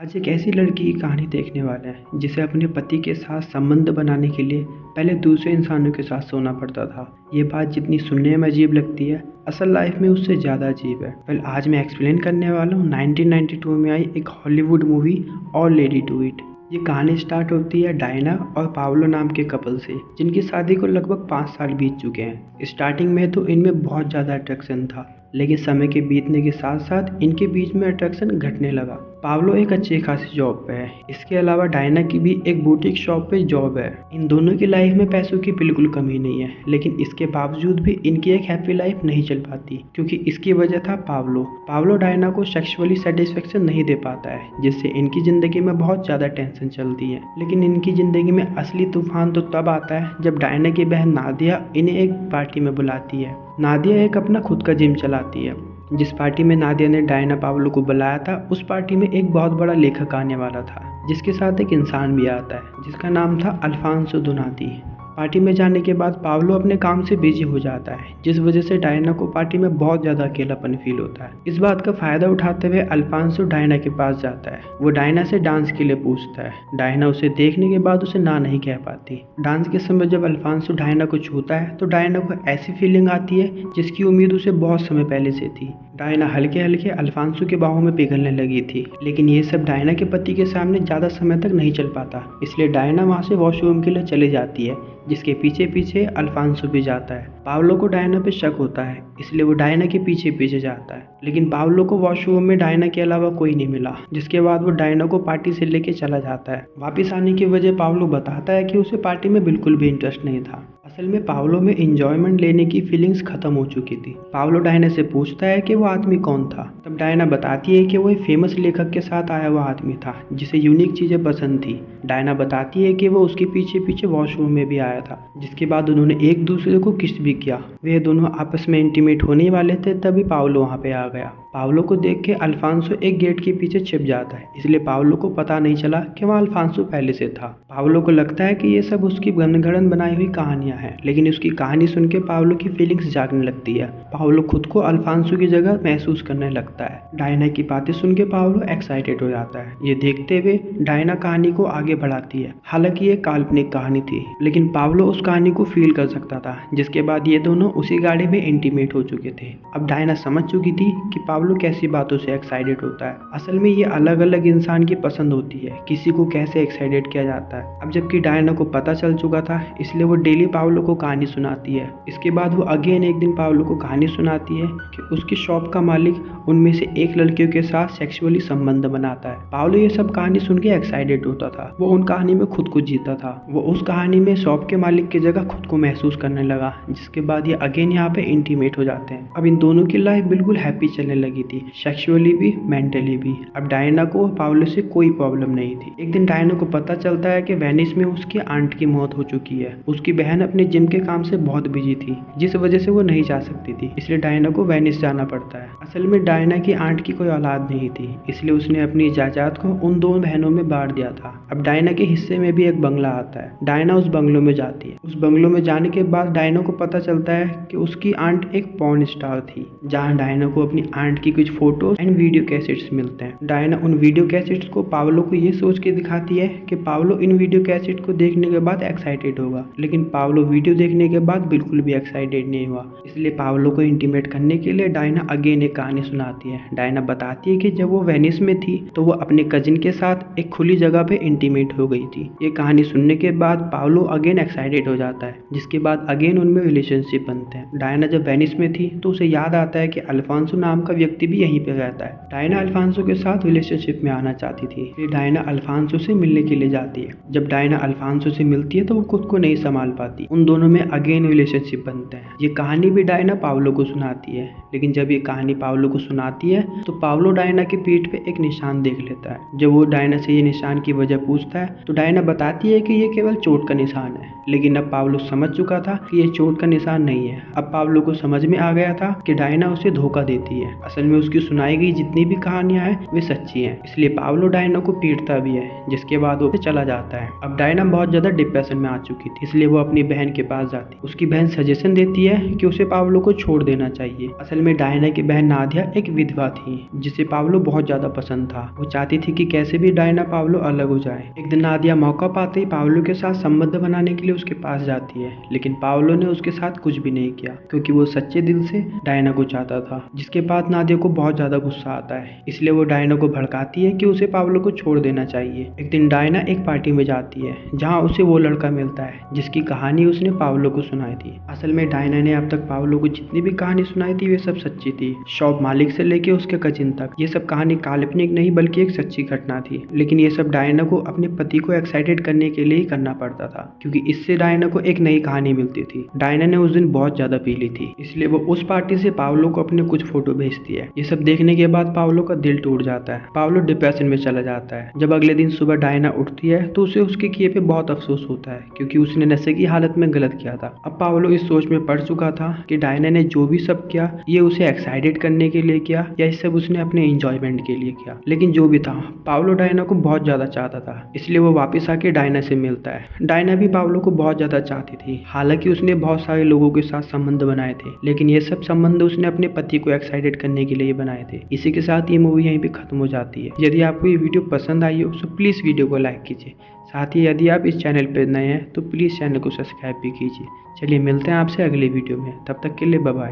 आज एक ऐसी लड़की की कहानी देखने वाले हैं जिसे अपने पति के साथ संबंध बनाने के लिए पहले दूसरे इंसानों के साथ सोना पड़ता था। ये बात जितनी सुनने में अजीब लगती है, असल लाइफ में उससे ज़्यादा अजीब है। आज मैं एक्सप्लेन करने वाला हूँ 1992 में आई एक Hollywood movie all lady do it. ये कहानी स्टार्ट होती है डायना और पाब्लो नाम के कपल से, जिनकी शादी को लगभग 5 साल बीत चुके हैं। स्टार्टिंग में तो इनमें बहुत ज़्यादा अट्रैक्शन था, लेकिन समय के बीतने के साथ साथ इनके बीच में अट्रैक्शन घटने लगा। पाब्लो एक अच्छी खासी जॉब पे है। इसके अलावा डायना की भी एक बुटीक शॉप पे जॉब है। इन दोनों की लाइफ में पैसों की बिल्कुल कमी नहीं है, लेकिन इसके बावजूद भी इनकी एक हैप्पी लाइफ नहीं चल पाती, क्योंकि इसकी वजह था पाब्लो। पाब्लो डायना को सेक्सुअली सेटिस्फेक्शन नहीं दे पाता है, जिससे इनकी जिंदगी में बहुत ज़्यादा टेंशन चलती है। लेकिन इनकी जिंदगी में असली तूफान तो तब आता है जब डायना की बहन नादिया इन्हें एक पार्टी में बुलाती है। नादिया एक अपना खुद का जिम चलाती है। जिस पार्टी में नादिया ने डायना पाब्लो को बुलाया था, उस पार्टी में एक बहुत बड़ा लेखक आने वाला था, जिसके साथ एक इंसान भी आता है जिसका नाम था अल्फांसो दोनाती। पार्टी में जाने के बाद पाब्लो अपने काम से बिजी हो जाता है, जिस वजह से डायना को पार्टी में बहुत ज़्यादा अकेलापन फील होता है। इस बात का फ़ायदा उठाते हुए अल्फांसो डायना के पास जाता है। वो डायना से डांस के लिए पूछता है। डायना उसे देखने के बाद उसे ना नहीं कह पाती। डांस के समय जब अल्फांसो डायना को छूता है तो डायना को ऐसी फीलिंग आती है जिसकी उम्मीद उसे बहुत समय पहले से थी। डायना हल्के हल्के अल्फांसो के बाहों में पिघलने लगी थी, लेकिन ये सब डायना के पति के सामने ज़्यादा समय तक नहीं चल पाता, इसलिए डायना वहाँ से वॉशरूम के लिए चले जाती है, जिसके पीछे पीछे अल्फांसो भी जाता है। पाब्लो को डायना पे शक होता है, इसलिए वो डायना के पीछे पीछे जाता है, लेकिन पाब्लो को वॉशरूम में डायना के अलावा कोई नहीं मिला, जिसके बाद वो डायना को पार्टी से लेके चला जाता है। वापस आने की वजह पाब्लो बताता है कि उसे पार्टी में बिल्कुल भी इंटरेस्ट नहीं था। असल में पाब्लो में इंजॉयमेंट लेने की फीलिंग्स खत्म हो चुकी थी। पाब्लो डायना से पूछता है कि वो आदमी कौन था। तब डायना बताती है कि वो एक फेमस लेखक के साथ आया हुआ आदमी था, जिसे यूनिक चीज़ें पसंद थी। डायना बताती है कि वो उसके पीछे पीछे वॉशरूम में भी आया था, जिसके बाद उन्होंने एक दूसरे को किस भी किया। वे दोनों आपस में इंटीमेट होने वाले थे, तभी पाब्लो वहाँ पे आ गया। पाब्लो को देख के अल्फांसो एक गेट के पीछे छिप जाता है, इसलिए पाब्लो को पता नहीं चला कि वहाँ अल्फांसो पहले से था। पाब्लो को लगता है कि ये सब उसकी गढ़न बनाई हुई कहानियाँ हैं, लेकिन उसकी कहानी सुन के पाब्लो की फीलिंग्स जागने लगती है। पाब्लो खुद को अल्फांसो की जगह महसूस करने लगता है। डायना की बातें सुन के पाब्लो एक्साइटेड हो जाता है। ये देखते हुए डायना कहानी को आगे बढ़ाती है। हालांकि ये काल्पनिक कहानी थी, लेकिन पाब्लो उस कहानी को फील कर सकता था, जिसके बाद ये दोनों उसी गाड़ी में इंटीमेट हो चुके थे। अब डायना समझ चुकी थी कि पाब्लो कैसी बातों से एक्साइटेड होता है। असल में ये अलग अलग इंसान की पसंद होती है, किसी को कैसे एक्साइटेड किया जाता है। अब जबकि डायना को पता चल चुका था, इसलिए वो डेली पाब्लो को कहानी सुनाती है। इसके बाद वो अगेन एक दिन पाब्लो को कहानी सुनाती है कि उसकी शॉप का मालिक उनमें से एक लड़कियों के साथ सेक्सुअली संबंध बनाता है। पाब्लो ये सब कहानी सुन के एक्साइटेड होता था। वो उन कहानी में खुद को जीता था। वो उस कहानी में शॉप के मालिक की जगह खुद को महसूस करने लगा, जिसके बाद ये अगेन यहाँ पे इंटीमेट हो जाते हैं। अब इन दोनों की लाइफ बिल्कुल हैप्पी चलने लगी थी, सेक्सुअली भी मेंटली भी। अब डायना को पाब्लो से कोई प्रॉब्लम नहीं थी। एक दिन डायना को पता चलता है कि वेनिस में उसकी आंट की मौत हो चुकी है। उसकी बहन अपने जिम के काम से बहुत बिजी थी, जिस वजह से वो नहीं जा सकती थी, इसलिए डायना को वेनिस जाना पड़ता है। असल में डायना की आंट की कोई औलाद नहीं थी, इसलिए उसने अपनी जायदाद को उन दो बहनों में बांट दिया था। अब डायना के हिस्से में भी एक बंगला आता है। डायना उस बंगलों में जाती है। उस बंगलों में जाने के बाद डायना को पता चलता है कि उसकी आंट एक पॉर्न स्टार थी, जहाँ डायना को अपनी आंट की कुछ फोटोज एंड वीडियो कैसेट्स मिलते हैं। डायना उन वीडियो कैसेट्स को पाब्लो को ये सोच के दिखाती है कि पाब्लो इन वीडियो कैसेट को देखने के बाद एक्साइटेड होगा, लेकिन पाब्लो वीडियो देखने के बाद बिल्कुल भी एक्साइटेड नहीं हुआ। इसलिए पाब्लो को इंटीमेट करने के लिए डायना अगेन एक कहानी सुनाती है। डायना बताती है कि जब वो वेनिस में थी तो वो अपने कजिन के साथ एक खुली जगह पे इंटीमेट हो गई थी। ये कहानी सुनने के बाद पाब्लो अगेन एक्साइटेड हो जाता है, जिसके बाद अगेन उनमें रिलेशनशिप बनते हैं। डायना जब वेनिस में थी तो उसे याद आता है कि अल्फांसो नाम का व्यक्ति भी यहीं पे रहता है। डायना अल्फांसो के साथ रिलेशनशिप में आना चाहती थी, इसलिए डायना अल्फांसो से मिलने के लिए जाती है। जब डायना अल्फांसो से मिलती है तो वो खुद को नहीं संभाल पाती। उन दोनों में अगेन रिलेशनशिप बनते हैं। ये कहानी भी डायना पाब्लो को सुनाती है, लेकिन जब ये कहानी पाब्लो को सुनाती है तो पाब्लो डायना की पीठ पे एक निशान देख लेता है। जब वो डायना से ये निशान की वजह पूछता है तो डायना बताती है कि ये केवल चोट का निशान है, लेकिन अब पाब्लो समझ चुका था कि ये चोट का निशान नहीं है। अब पाब्लो को समझ में आ गया था कि डायना उसे धोखा देती है। असल असल में उसकी सुनाई गई जितनी भी कहानियां हैं वे सच्ची हैं, इसलिए पाब्लो डायना को पीटता भी है, जिसके बाद वो चला जाता है। अब डायना बहुत ज्यादा डिप्रेशन में आ चुकी थी, इसलिए वो अपनी बहन के पास जाती। उसकी बहन सजेशन देती है कि उसे पाब्लो को छोड़ देना चाहिए। असल में डायना की बहन नादिया एक विधवा थी जिसे पाब्लो बहुत ज्यादा पसंद था। वो चाहती थी कि कैसे भी डायना पाब्लो अलग हो जाए। एक दिन नादिया मौका पाते ही पाब्लो के साथ संबंध बनाने के लिए उसके पास जाती है, लेकिन पाब्लो ने उसके साथ कुछ भी नहीं किया क्योंकि वो सच्चे दिल से डायना को चाहता था। जिसके बाद नादिया को बहुत ज्यादा गुस्सा आता है, इसलिए वो डायना को भड़काती है कि उसे पाब्लो को छोड़ देना चाहिए। एक दिन डायना एक पार्टी में जाती है जहाँ उसे वो लड़का मिलता है जिसकी कहानी उसने पाब्लो को सुनाई थी। असल में डायना ने अब तक पाब्लो को जितनी भी कहानी सुनाई थी वे सब सच्ची थी। शॉप मालिक से लेके उसके कजिन तक ये सब कहानी काल्पनिक नहीं बल्कि एक सच्ची घटना थी। लेकिन ये सब डायना को अपने पति को एक्साइटेड करने के लिए ही करना पड़ता था, क्योंकि इससे डायना को एक नई कहानी मिलती थी। डायना ने उस दिन बहुत ज्यादा पी ली थी, इसलिए वो उस पार्टी से पाब्लो को अपने कुछ फोटो भेजती है। ये सब देखने के बाद पाब्लो का दिल टूट जाता है। पाब्लो डिप्रेशन में चला जाता है। जब अगले दिन सुबह डायना उठती है तो उसे उसके किए पे बहुत अफसोस होता है, क्योंकि उसने नशे की हालत में गलत किया था। अब पाब्लो इस सोच में पड़ चुका था कि डायना ने जो भी सब किया ये उसे एक्साइटेड करने के लिए किया या ये सब उसने अपने एंजॉयमेंट के लिए किया। लेकिन जो भी था, पाब्लो डायना को बहुत ज्यादा चाहता था, इसलिए वो वापस आके डायना से मिलता है। डायना भी पाब्लो को बहुत ज्यादा चाहती थी। हालांकि उसने बहुत सारे लोगों के साथ संबंध बनाए थे, लेकिन ये सब संबंध उसने अपने पति को एक्साइटेड करने के लिए बनाए थे। इसी के साथ ये मूवी यहीं पे खत्म हो जाती है। यदि आपको ये वीडियो पसंद आई हो तो प्लीज वीडियो को लाइक कीजिए। साथ ही यदि आप इस चैनल पर नए हैं तो प्लीज चैनल को सब्सक्राइब भी कीजिए। चलिए मिलते हैं आपसे अगले वीडियो में, तब तक के लिए बाय बाय।